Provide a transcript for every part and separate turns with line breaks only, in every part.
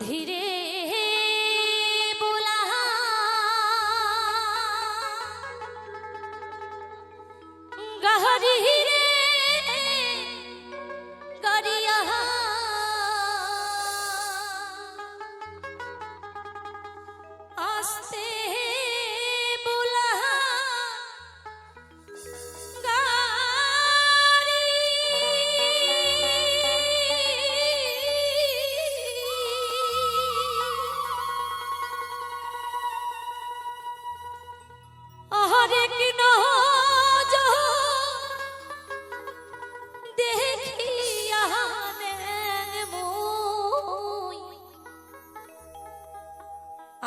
ধীরে बोला गहरी रे गरिया आस्ते बोला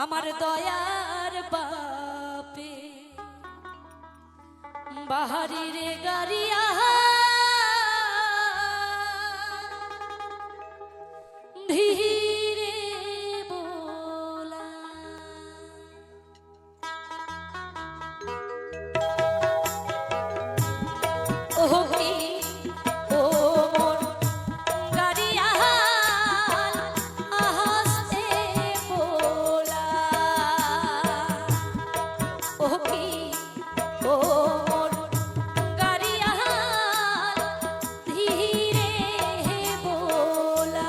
আমার দয়ার বাপে বাহারি রে গারিয়া ধীরে बोला ओह की ओ मन गारिया आस्ते बोला ओह की ओ मन गारिया धीरे बोला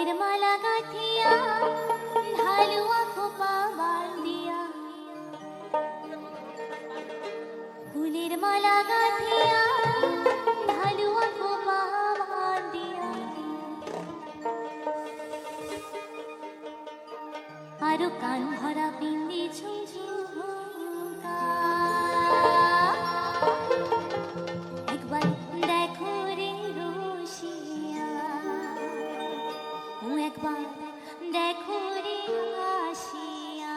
ফুলের মালা গাঁথিয়া ঢালুয়া খোপা বান্ধিয়া ফুলের মালা গাঁথিয়া ঢালুয়া খোপা বান্ধিয়া আরো কান ভরা পিন্দি ঝুমঝুমকা একবার দেখো রে রসিয়া একবার দেখো রে আসিয়া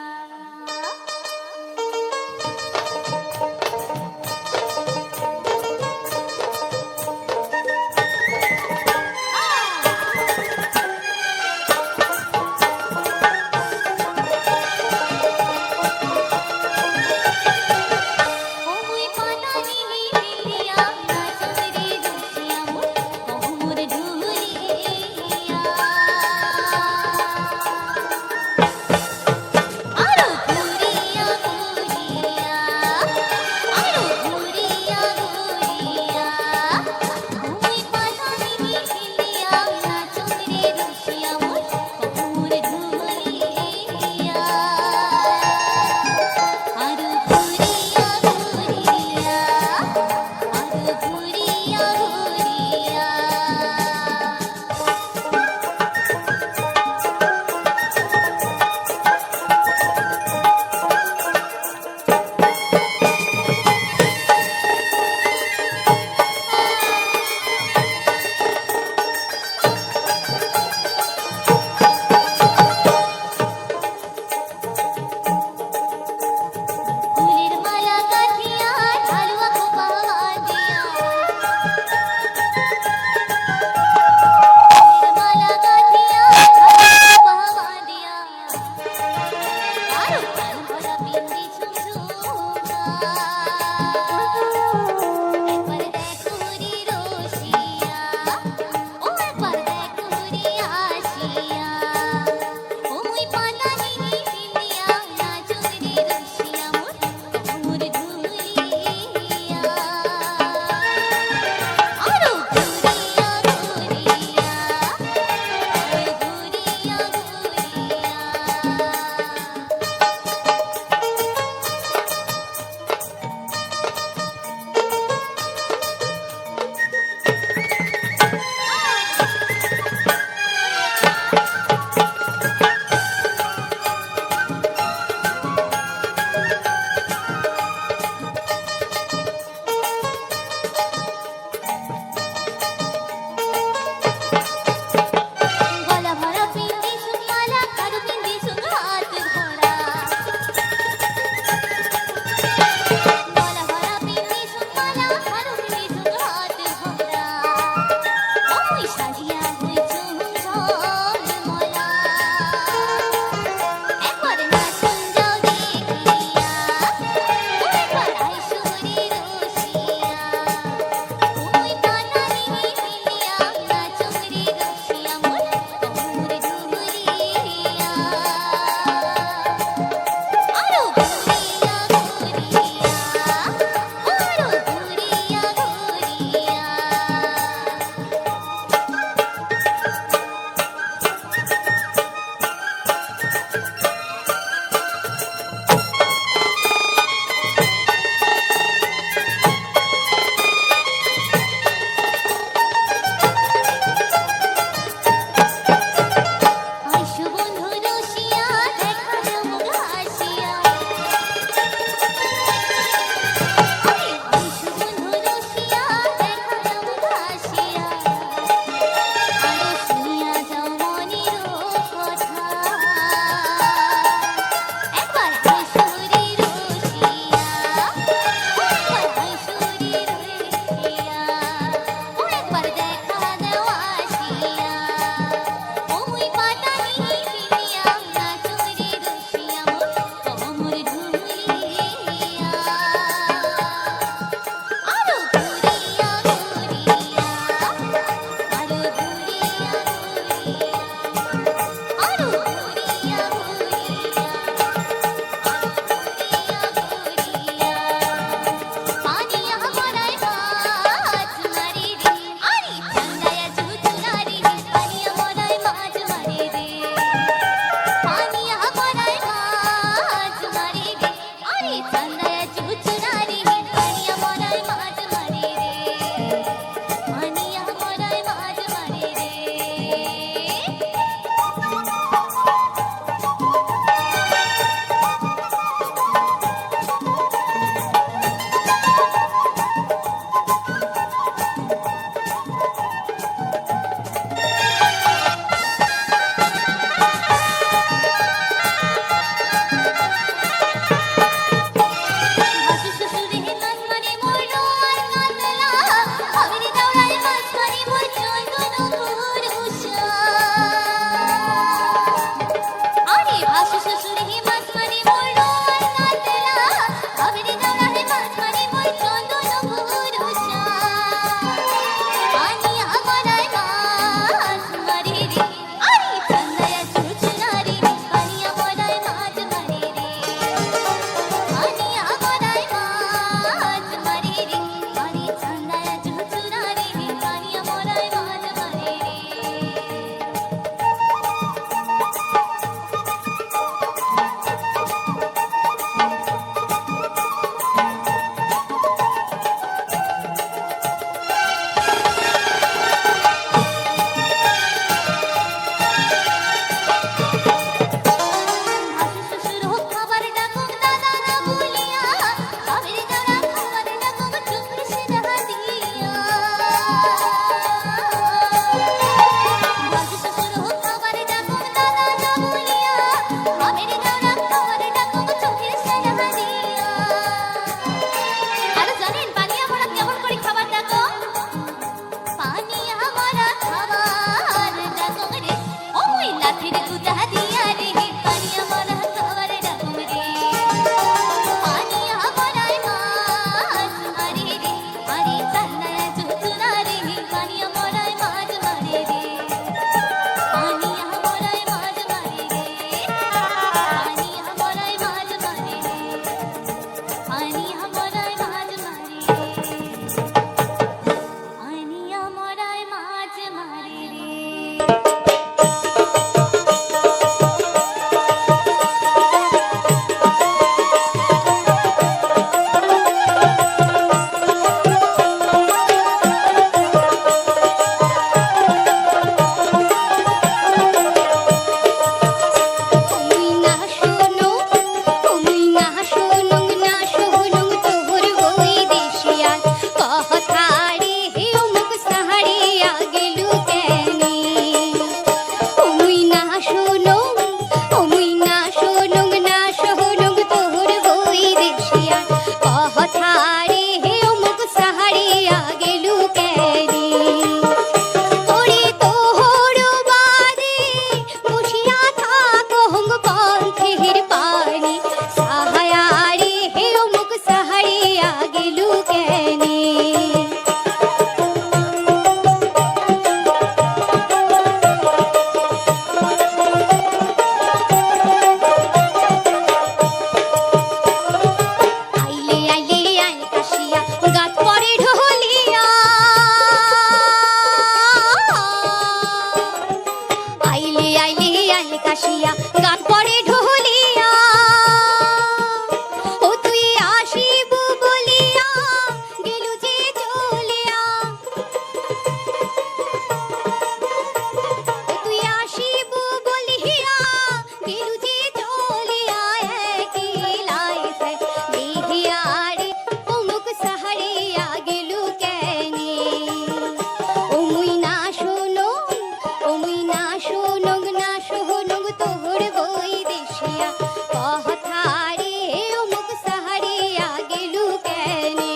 আইলি আইলি কাশিয়া গান পড়ে ঢোলিয়া ও তুই আসিব বলিয়া গেলু যে চলিয়া ও তুই আসিব বলিয়া গেলু যে চলিয়া একলাইতে লিহিয়া রে অমুক সাহারিয়া গেলু কেনে ও মুই না শোনো ও মুই না শোনো না শোনো তোর বই দেশিয়া কথা রে অমুক সাহারিয়া গেলু কেনে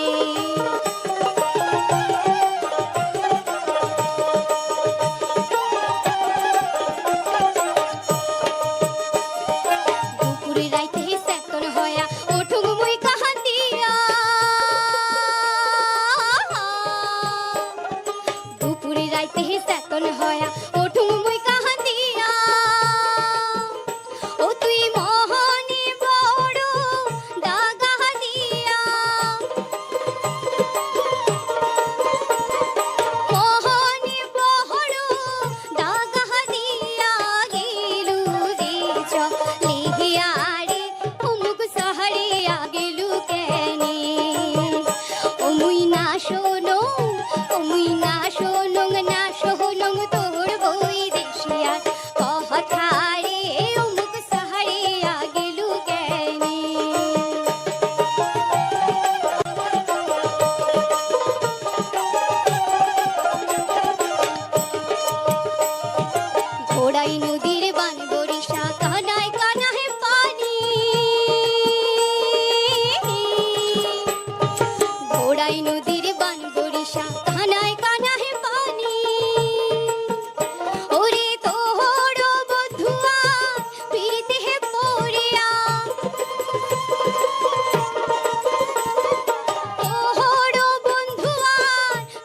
দুপুরে রাইতে সেতন হয়া ওঠুম মুই কাহান্দিয়া দুপুরে রাইতে সেতন হয়া ওঠুম মুই কাহান্দিয়া ও তুই মোহনে বড় দাগা দিয়া মোহনে বড় দাগা দিয়া গেলু যে চলিয়া রে অমুক সাহারিয়া গেলু কেনে ও মুই না শোনো ও মুই না শোনো না শোনো তোর বই দেশিয়া কথা রে অমুক সাহারিয়া গেলু কেনে ঘোড়াই নদীর বান বরিশা কানায় কানায় পানি ঘোড়াই নদীর বান বরিশা কানায় কানায় পানি ওরে তোর বধুয়া পিরিতে পড়িয়া তোর বন্ধুয়া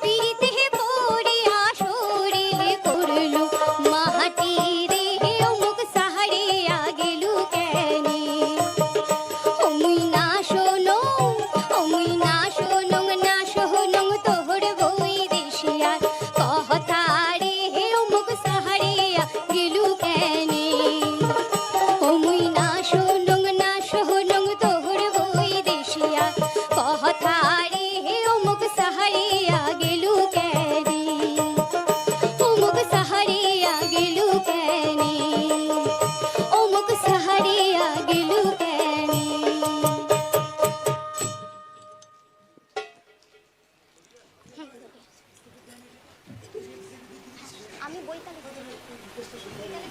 পিরিতে পড়িয়া শরীরে করলু মাটি রে অমুক সাহারিয়া গেলু কেনে ও মুই না শোনো ও মুই না শোনো না শোনো তোর বই দেশিয়া কথা রে অমুক সাহারিয়া গেলু কেনে ও মুই না শোনো না শোনো তোর বই দেশিয়া কথা রে অমুক সাহারিয়া গেলু কেনে অমুক সাহারিয়া গেলু কেনে অমুক সাহারিয়া গেলু কেনে আমি বইতালি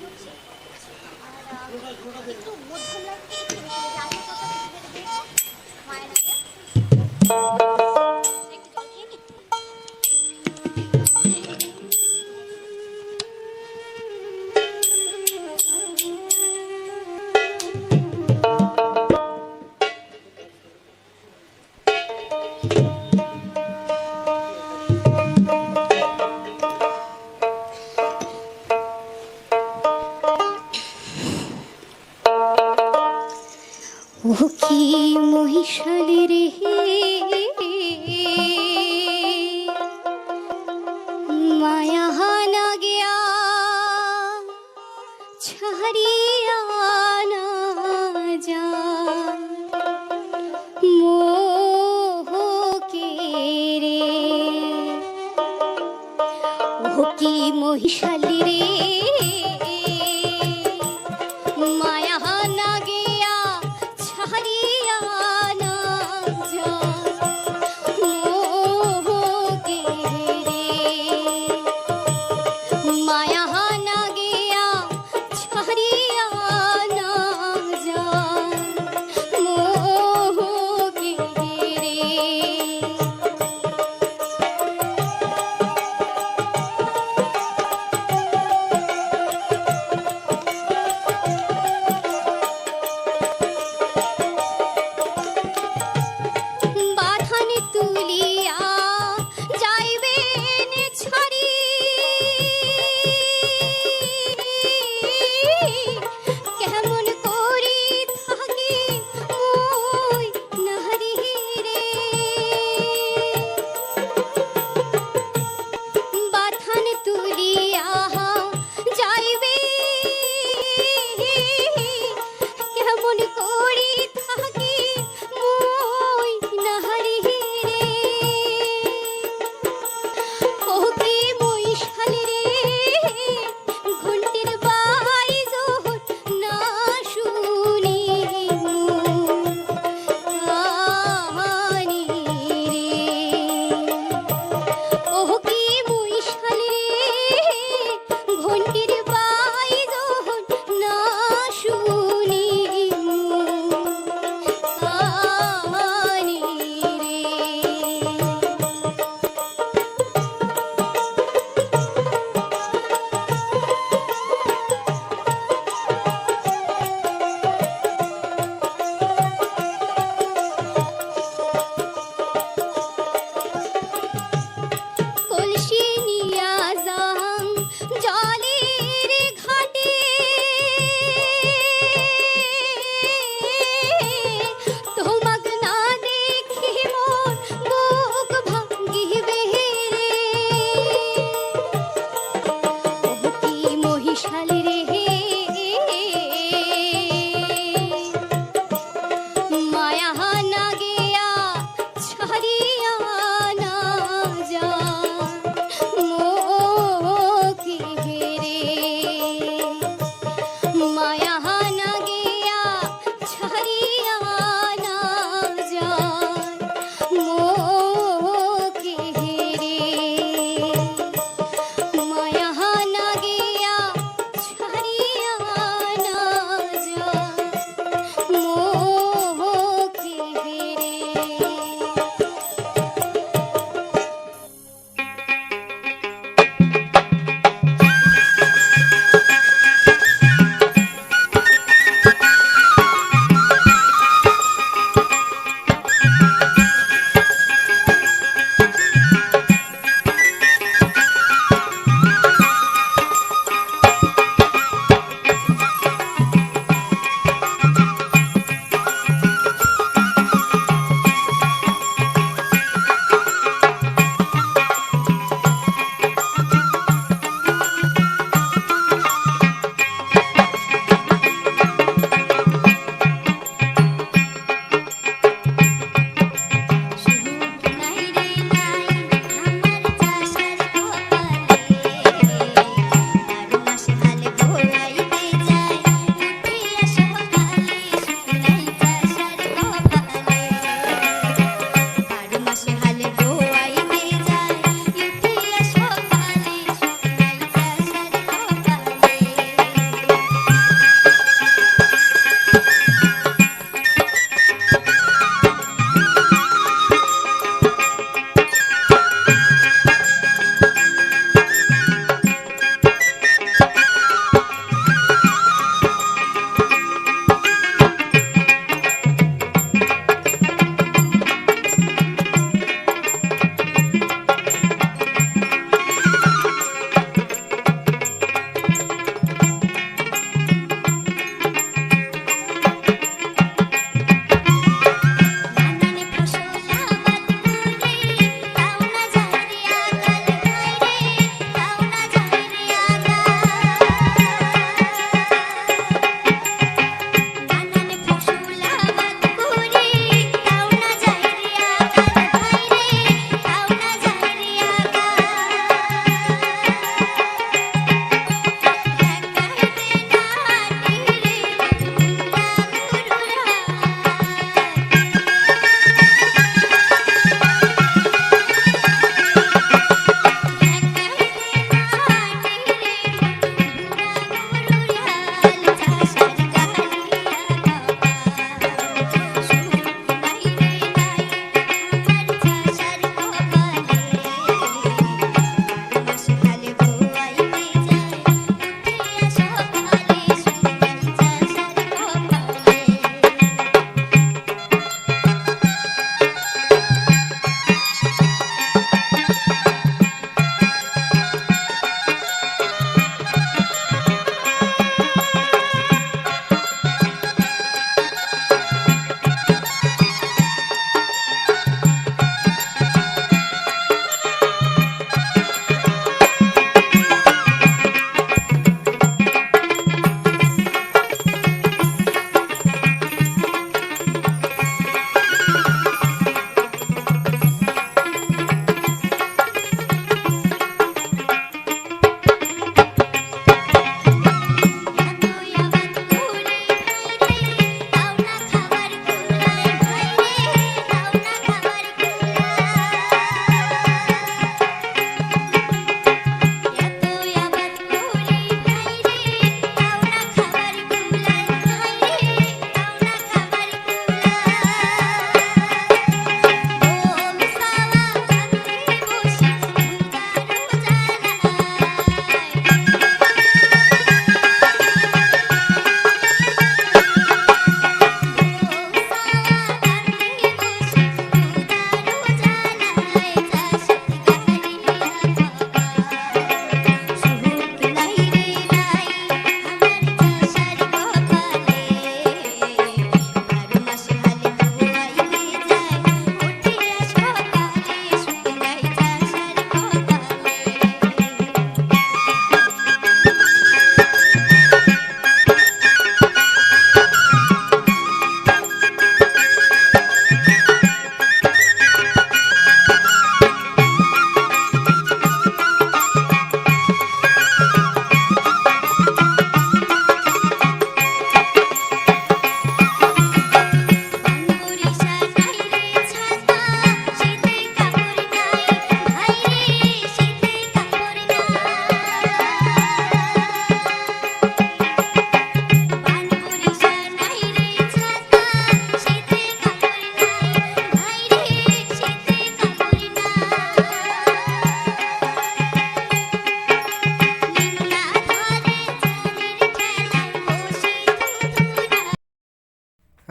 করছি আর একটু মধ্যম লাগছে একটু জানি কথা মায়ের আগে একটু জল খেয়ে নি ও কি মহিষালি রে মায়া না গিয়া ছাড়িয়া না যা মোহ কে রে ও কি মহিষালি রে মায়া না গিয়া ছাড়িয়া না যা মোহ কে রে মায়া না গিয়া ছাড়িয়া না যা মোহ কে রে শালি রে মায়া না গিয়া ছাড়িয়া না যা মোকে হেরে মায়া না গিয়া ছাড়িয়া না যা মোকে হেরে মায়া না গিয়া ছাড়িয়া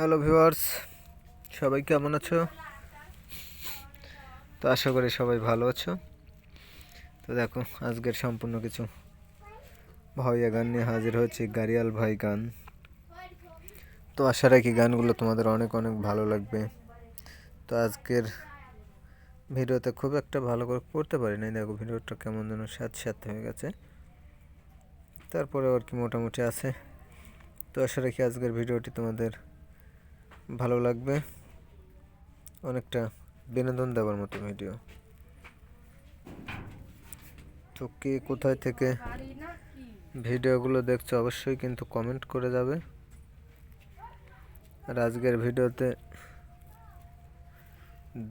হ্যালো ভিউয়ার্স, সবাই কেমন আছো? তো আশা করি সবাই ভালো আছো। তো দেখো, আজকের সম্পূর্ণ কিছু ভাইয়া গান নিয়ে হাজির হয়েছি, গাড়িয়াল ভাই গান। তো আশা রাখি গানগুলো তোমাদের অনেক অনেক ভালো লাগবে। তো আজকের ভিডিওতে খুব একটা ভালো করে করতে পারি নাই, দেখো ভিডিওটা কেমন যেন স্যাঁত হয়ে গেছে, তারপরে আর কি মোটামুটি আছে। তো আশা রাখি আজকের ভিডিওটি তোমাদের ভালো লাগবে, অনেকটা বিনোদন দেওয়ার মতো ভিডিও। তো কে কোথায় থেকে ভিডিওগুলো দেখছো অবশ্যই কিন্তু কমেন্ট করে যাবে। আর আজকের ভিডিওতে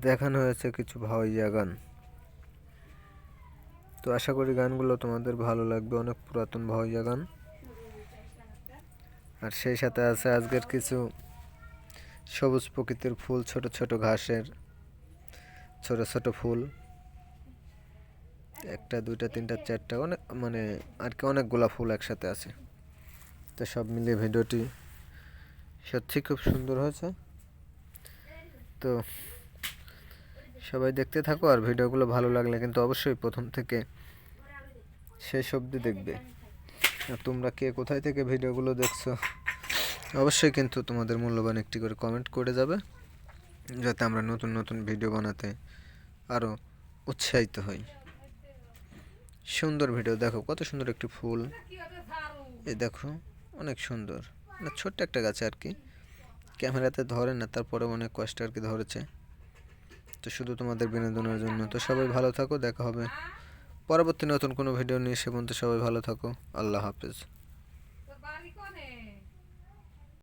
দেখানো হয়েছে কিছু ভাওয়াইয়া গান। তো আশা করি গানগুলো তোমাদের ভালো লাগবে, অনেক পুরাতন ভাওয়াইয়া গান। আর সেই সাথে আছে আজকের কিছু সবুজ প্রকৃতির ফুল, ছোট ছোট ঘাসের ছোট ছোট ফুল, একটা দুইটা তিনটা চারটা, অনেক মানে আর কি অনেকগুলা ফুল একসাথে আছে। তো সব মিলিয়ে ভিডিওটি সত্যি খুব সুন্দর হয়েছে। তো সবাই দেখতে থাকো, আর ভিডিওগুলো ভালো লাগলে কিন্তু অবশ্যই প্রথম থেকে শেষ অবধি দেখবে। আর তোমরা কে কোথায় থেকে ভিডিওগুলো দেখছো অবশ্যই কিন্তু তোমাদের মূল্যবান একটি করে কমেন্ট করে যাবে, যাতে আমরা নতুন নতুন ভিডিও বানাতে আরও উৎসাহিত হই। সুন্দর ভিডিও, দেখো কত সুন্দর একটি ফুল, এই দেখো অনেক সুন্দর, না ছোট্ট একটা গাছে আর কি, ক্যামেরাতে ধরে না, তারপরে অনেক কষ্ট আর কি ধরেছে। তো শুধু তোমাদের বিনোদনের জন্য। তো সবাই ভালো থাকো, দেখা হবে পরবর্তী নতুন কোনো ভিডিও নিয়ে। সে পর্যন্ত সবাই ভালো থাকো, আল্লাহ হাফেজ।